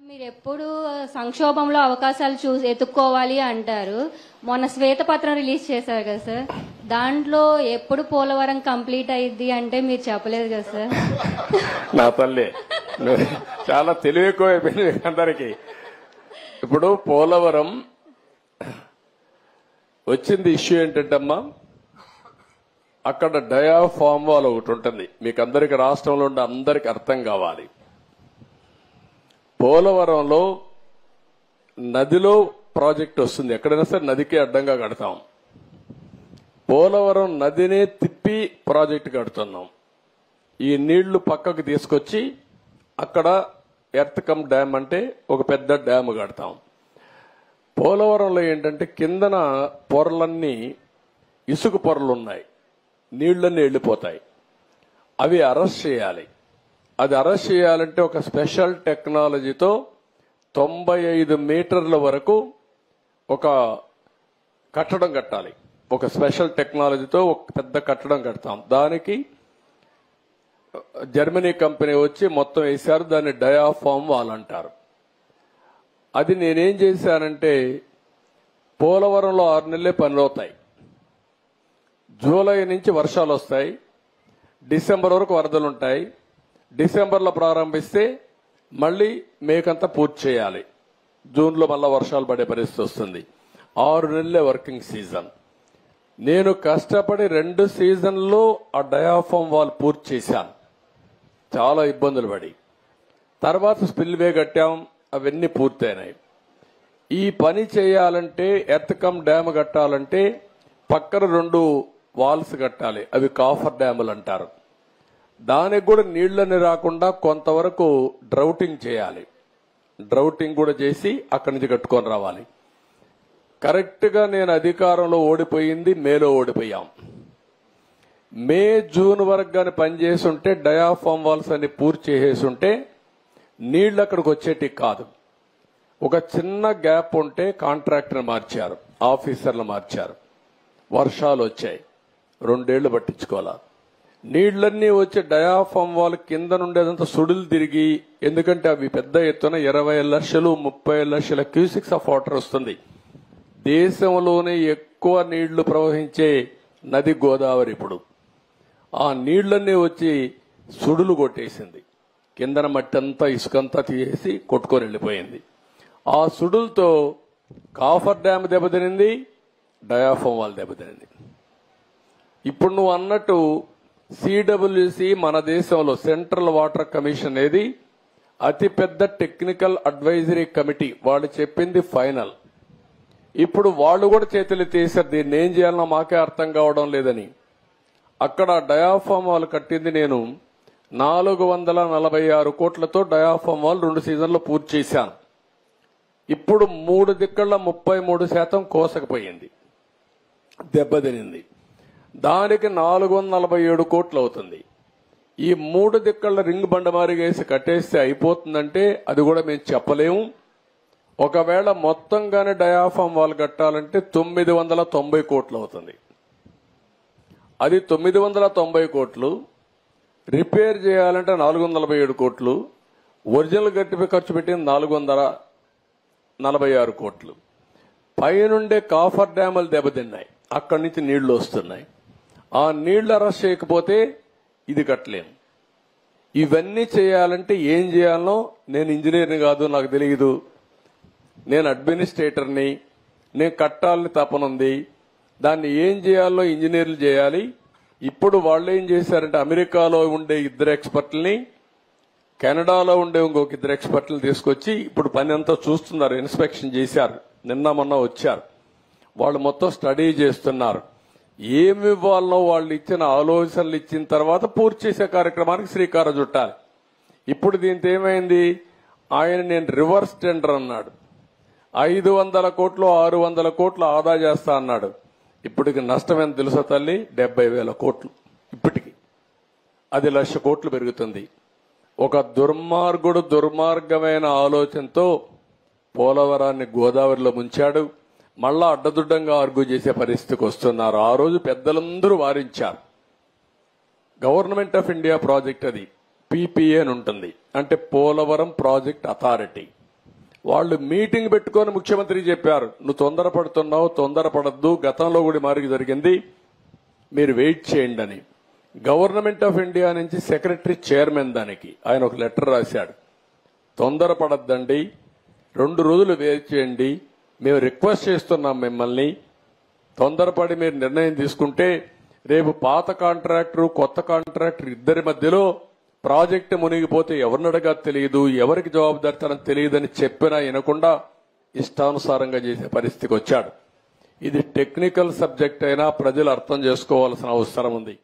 మీరు ఎప్పుడు సంక్షోభంలో అవకాశాలు ఎత్తుక్కోవాలి అంటారు. మొన్న శ్వేతపత్రం రిలీజ్ చేశారు కదా సార్, దాంట్లో ఎప్పుడు పోలవరం కంప్లీట్ అయ్యిద్ది అంటే మీరు చెప్పలేదు కదా సార్. నా తల్లి చాలా తెలివి ఎక్కువైపోయింది అందరికి. ఇప్పుడు పోలవరం వచ్చింది ఇష్యూ ఏంటంటమ్మా, అక్కడ డయాఫామ్ వాల్ ఒకటి ఉంటుంది. మీకు అందరికి రాష్ట్రంలో ఉండే అందరికి అర్థం కావాలి. పోలవరంలో నదిలో ప్రాజెక్ట్ వస్తుంది, ఎక్కడైనా సరే నదికి అడ్డంగా కడతాం. పోలవరం నదినే తిప్పి ప్రాజెక్టు కడుతున్నాం. ఈ నీళ్లు పక్కకు తీసుకొచ్చి అక్కడ ఎర్త్ కమ్ డ్యామ్ అంటే ఒక పెద్ద డ్యామ్ కడతాం. పోలవరంలో ఏంటంటే కిందన పొరలన్నీ ఇసుక పొరలున్నాయి, నీళ్లన్నీ వెళ్లిపోతాయి. అవి అరెస్ట్ చేయాలి. అది అరెస్ట్ చేయాలంటే ఒక స్పెషల్ టెక్నాలజీతో 95 మీటర్ల వరకు ఒక కట్టడం కట్టాలి. ఒక స్పెషల్ టెక్నాలజీతో ఒక పెద్ద కట్టడం కడతాం. దానికి జర్మనీ కంపెనీ వచ్చి మొత్తం వేశారు. దాన్ని డయాఫామ్ వాల్ అంటారు. అది నేనేం చేశానంటే, పోలవరంలో 6 నెలలే పనులవుతాయి. జూలై నుంచి వర్షాలు వస్తాయి, డిసెంబర్ వరకు వరదలుంటాయి. డిసెంబర్లో ప్రారంభిస్తే మళ్లీ మేకంతా పూర్తి చేయాలి. జూన్లో మళ్ళా వర్షాలు పడే పరిస్థితి వస్తుంది. 6 నెలలే వర్కింగ్ సీజన్. నేను కష్టపడి 2 సీజన్లో ఆ డయాఫామ్ వాల్ పూర్తి చేశాను, చాలా ఇబ్బందులు పడి. తర్వాత స్పిల్వే కట్టాం, అవన్నీ పూర్తయినాయి. ఈ పని చేయాలంటే ఎర్త్ కమ్ డ్యామ్ కట్టాలంటే పక్కన 2 వాల్స్ కట్టాలి. అవి కాఫర్ డ్యాములు అంటారు. దానికి కూడా నీళ్లని రాకుండా కొంతవరకు డ్రౌటింగ్ చేయాలి. డ్రౌటింగ్ కూడా చేసి అక్కడి నుంచి కట్టుకొని రావాలి. కరెక్ట్ గా నేను అధికారంలో ఓడిపోయింది మేలో ఓడిపోయాం. మే జూన్ వరకు గాని పనిచేస్తుంటే డయాఫామ్ వాల్స్ అన్ని పూర్తి చేసేస్తుంటే నీళ్లు అక్కడికి వచ్చేటి కాదు. ఒక చిన్న గ్యాప్ ఉంటే కాంట్రాక్టర్ మార్చారు, ఆఫీసర్లు మార్చారు. వర్షాలు వచ్చాయి, 2 ఏళ్లు పట్టించుకోవాలా. నీళ్లన్నీ వచ్చి డయాఫామ్ వాల్ కింద నుండేదంతా సుడులు తిరిగి, ఎందుకంటే అవి పెద్ద ఎత్తున 20 లక్షలు 30 లక్షల క్యూసిక్స్ ఆఫ్ వాటర్ వస్తుంది. దేశంలోనే ఎక్కువ నీళ్లు ప్రవహించే నది గోదావరి. ఇప్పుడు ఆ నీళ్లన్నీ వచ్చి సుడులు కొట్టేసింది. కిందన మట్టి అంతా ఇసుకంతా తీసేసి కొట్టుకొని వెళ్లిపోయింది. ఆ సుడులతో కాఫర్ డ్యామ్ దెబ్బతినింది, డయాఫామ్ వాల్ దెబ్బతినింది. ఇప్పుడు నువ్వు అన్నట్టు సిడబ్ల్యూసి మన దేశంలో సెంట్రల్ వాటర్ కమిషన్ అనేది అతిపెద్ద టెక్నికల్ అడ్వైజరీ కమిటీ. వాళ్ళు చెప్పింది ఫైనల్. ఇప్పుడు వాళ్ళు కూడా చేతులు తీశారు, దీన్ని ఏం చేయాలనో మాకే అర్థం కావడం లేదని. అక్కడ డయాఫామ్ వాల్ కట్టింది నేను 446 కోట్లతో డయాఫామ్ వాల్ 2 సీజన్లు పూర్తి చేశాను. ఇప్పుడు 3 దిక్కళ్ల 33% కోసకపోయింది, దెబ్బతినింది. దానికి 447 కోట్లు అవుతుంది. ఈ 3 దిక్కళ్ల రింగ్ బండమారిగేసి కట్టేస్తే అయిపోతుందంటే అది కూడా మేము చెప్పలేము. ఒకవేళ మొత్తంగానే డయాఫామ్ వాల్ కట్టాలంటే 990 కోట్లు అవుతుంది. అది 990 కోట్లు. రిపేర్ చేయాలంటే 447 కోట్లు. ఒరిజినల్ గట్టిపై ఖర్చు పెట్టింది 446 కోట్లు. పైనుండే కాఫర్ డ్యాములు దెబ్బతిన్నాయి, అక్కడి నుంచి నీళ్లు వస్తున్నాయి. ఆ నీళ్లు అరెస్ట్ చేయకపోతే ఇది కట్టలేము. ఇవన్నీ చేయాలంటే ఏం చేయాలనో, నేను ఇంజనీర్ని కాదు, నాకు తెలియదు. నేను అడ్మినిస్ట్రేటర్ని, నేను కట్టాలని తపనుంది. దాన్ని ఏం చేయాలో ఇంజనీర్లు చేయాలి. ఇప్పుడు వాళ్ళు ఏం చేశారంటే అమెరికాలో ఉండే 2 ఎక్స్పర్ట్లని, కెనడాలో ఉండే ఇంకొక 2 ఎక్స్పర్ట్లను తీసుకొచ్చి ఇప్పుడు పని అంతా చూస్తున్నారు. ఇన్స్పెక్షన్ చేశారు, నిన్న మొన్న వచ్చారు. వాళ్ళు మొత్తం స్టడీ చేస్తున్నారు. ఏమి ఇవ్వాలనో వాళ్ళు ఇచ్చిన ఆలోచనలు ఇచ్చిన తర్వాత పూర్తి చేసే కార్యక్రమానికి శ్రీకారం చుట్టాలి. ఇప్పుడు దీంతో ఏమైంది, ఆయన నేను రివర్స్ టెండర్ అన్నాడు. 500 కోట్లు 600 కోట్లు ఆదా చేస్తా అన్నాడు. ఇప్పటికి నష్టం ఎంత తెలుసా తల్లి, 70,000 కోట్లు. ఇప్పటికి అది 1,00,000 కోట్లు పెరుగుతుంది. ఒక దుర్మార్గమైన ఆలోచనతో పోలవరాన్ని గోదావరిలో ముంచాడు. మళ్ళా అడ్డదుడ్డంగా ఆర్గ్యూ చేసే పరిస్థితికి వస్తున్నారు. ఆ రోజు పెద్దలందరూ వారించారు. గవర్నమెంట్ ఆఫ్ ఇండియా ప్రాజెక్ట్ అది, పీపీఏ అని ఉంటుంది, అంటే పోలవరం ప్రాజెక్ట్ అథారిటీ. వాళ్ళు మీటింగ్ పెట్టుకొని ముఖ్యమంత్రి చెప్పారు, నువ్వు తొందరపడుతున్నావు, తొందరపడద్దు, గతంలో కూడా మారికి జరిగింది, మీరు వెయిట్ చేయండి అని. గవర్నమెంట్ ఆఫ్ ఇండియా నుంచి సెక్రటరీ చైర్మన్ దానికి ఆయన ఒక లెటర్ రాశాడు, తొందరపడద్దండి, 2 రోజులు వెయిట్ చేయండి, మేము రిక్వెస్ట్ చేస్తున్నాం మిమ్మల్ని, తొందరపడి మీరు నిర్ణయం తీసుకుంటే రేపు పాత కాంట్రాక్టర్ కొత్త కాంట్రాక్టర్ ఇద్దరి మధ్యలో ప్రాజెక్టు మునిగిపోతే ఎవరిని అడగా తెలియదు, ఎవరికి జవాబుదారితనం తెలియదని చెప్పినా వినకుండా ఇష్టానుసారంగా చేసే పరిస్థితికి వచ్చాడు. ఇది టెక్నికల్ సబ్జెక్ట్ అయినా ప్రజలు అర్థం చేసుకోవాల్సిన అవసరం ఉంది.